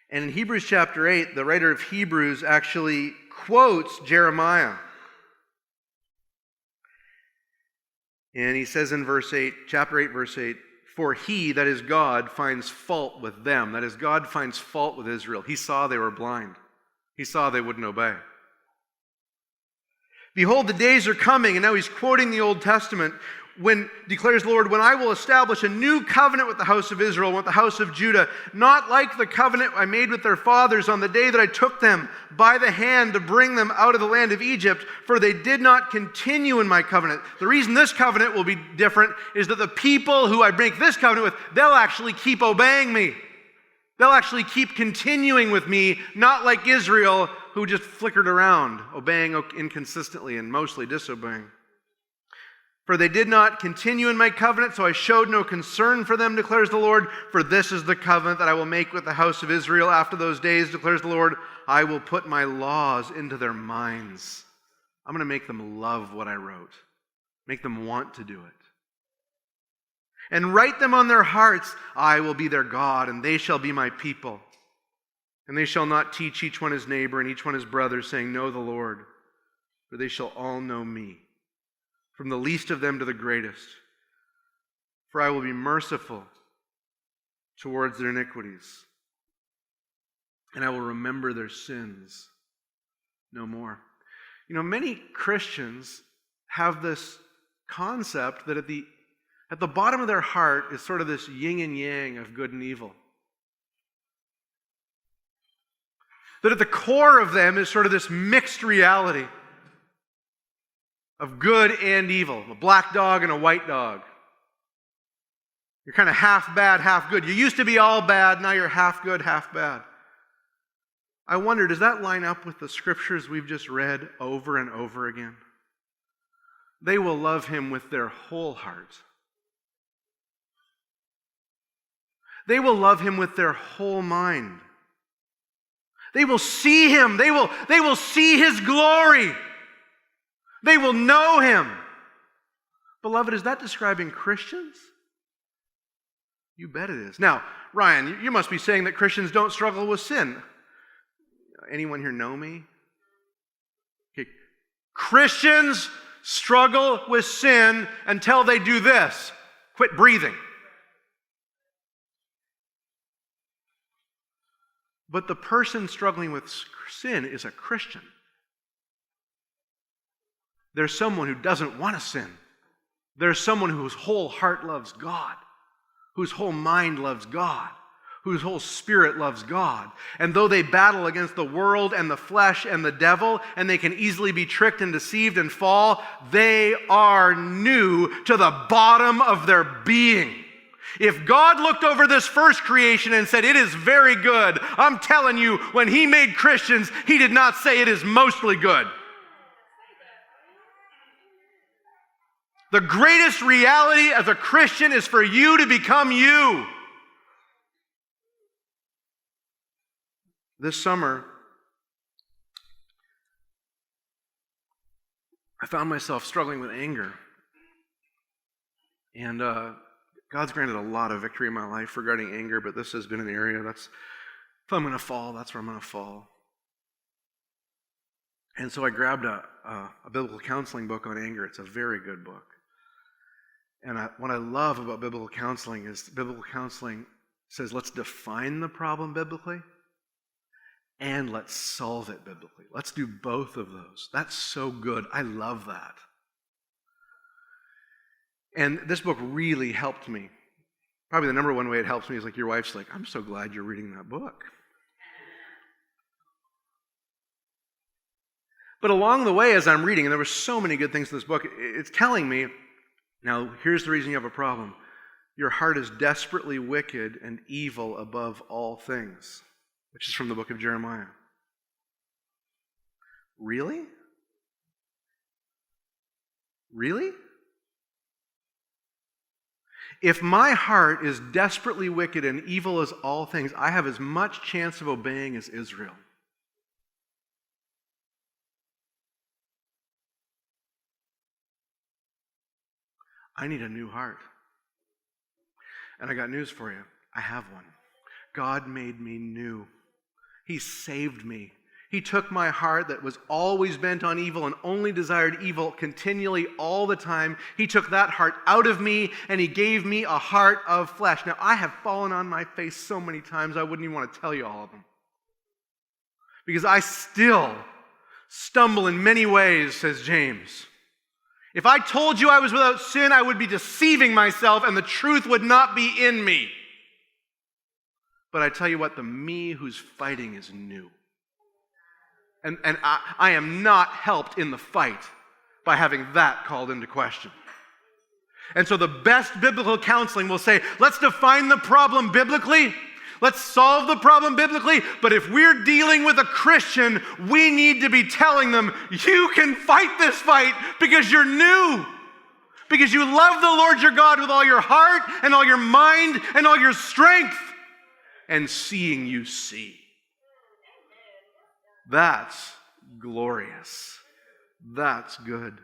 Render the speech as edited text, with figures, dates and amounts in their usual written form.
And in Hebrews chapter 8, the writer of Hebrews actually quotes Jeremiah. And he says in chapter 8, verse 8, "For he, that is God, finds fault with them." That is, God finds fault with Israel. He saw they were blind. He saw they wouldn't obey. "Behold, the days are coming," and now he's quoting the Old Testament, "when, declares the Lord, when I will establish a new covenant with the house of Israel, and with the house of Judah, not like the covenant I made with their fathers on the day that I took them by the hand to bring them out of the land of Egypt, for they did not continue in my covenant." The reason this covenant will be different is that the people who I make this covenant with, they'll actually keep obeying me. They'll actually keep continuing with me, not like Israel, who just flickered around, obeying inconsistently and mostly disobeying. "For they did not continue in my covenant, so I showed no concern for them, declares the Lord. For this is the covenant that I will make with the house of Israel after those days, declares the Lord. I will put my laws into their minds." I'm going to make them love what I wrote, make them want to do it. "And write them on their hearts. I will be their God, and they shall be my people. And they shall not teach each one his neighbor and each one his brother, saying, Know the Lord. For they shall all know me, from the least of them to the greatest. For I will be merciful towards their iniquities, and I will remember their sins no more." You know, many Christians have this concept that at the bottom of their heart is sort of this yin and yang of good and evil. That at the core of them is sort of this mixed reality of good and evil, a black dog and a white dog. You're kind of half bad, half good. You used to be all bad, now you're half good, half bad. I wonder, does that line up with the scriptures we've just read over and over again? They will love him with their whole heart. They will love him with their whole mind. They will see him. They will see his glory. They will know him. Beloved, is that describing Christians? You bet it is. Now, Ryan, you must be saying that Christians don't struggle with sin. Anyone here know me? Okay. Christians struggle with sin until they do this: quit breathing. But the person struggling with sin is a Christian. There's someone who doesn't want to sin. There's someone whose whole heart loves God, whose whole mind loves God, whose whole spirit loves God. And though they battle against the world and the flesh and the devil, and they can easily be tricked and deceived and fall, they are new to the bottom of their being. If God looked over this first creation and said, "It is very good," I'm telling you, when he made Christians, he did not say it is mostly good. The greatest reality as a Christian is for you to become you. This summer, I found myself struggling with anger. And God's granted a lot of victory in my life regarding anger, but this has been an area if I'm going to fall, that's where I'm going to fall. And so I grabbed a biblical counseling book on anger. It's a very good book. And what I love about biblical counseling is biblical counseling says, let's define the problem biblically and let's solve it biblically. Let's do both of those. That's so good. I love that. And this book really helped me. Probably the number one way it helps me is like your wife's like, "I'm so glad you're reading that book." But along the way as I'm reading, and there were so many good things in this book, it's telling me, now here's the reason you have a problem. Your heart is desperately wicked and evil above all things, which is from the book of Jeremiah. Really? Really? If my heart is desperately wicked and evil as all things, I have as much chance of obeying as Israel. I need a new heart. And I got news for you. I have one. God made me new. He saved me. He took my heart that was always bent on evil and only desired evil continually all the time. He took that heart out of me and he gave me a heart of flesh. Now, I have fallen on my face so many times I wouldn't even want to tell you all of them. Because I still stumble in many ways, says James. If I told you I was without sin, I would be deceiving myself and the truth would not be in me. But I tell you what, the me who's fighting is new. And I am not helped in the fight by having that called into question. And so the best biblical counseling will say, let's define the problem biblically. Let's solve the problem biblically. But if we're dealing with a Christian, we need to be telling them, you can fight this fight because you're new. Because you love the Lord your God with all your heart and all your mind and all your strength. And seeing you see. That's glorious. That's good.